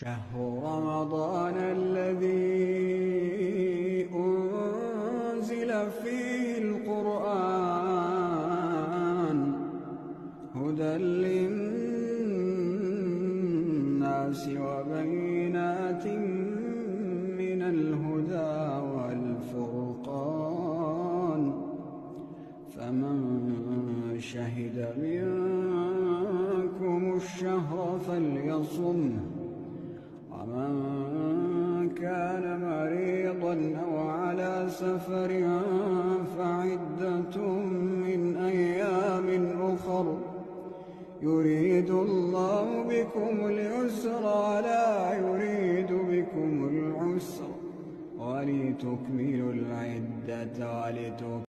شهر رمضان الذي أنزل فيه القرآن هدى للناس وبينات من الهدى والفرقان فمن شهد منكم الشهر فليصمه ومن كان مريضا أو على سفر فعدة من أيام أخر يريد الله بكم اليسر ولا يريد بكم العسر ولتكملوا العدة ولتكبروا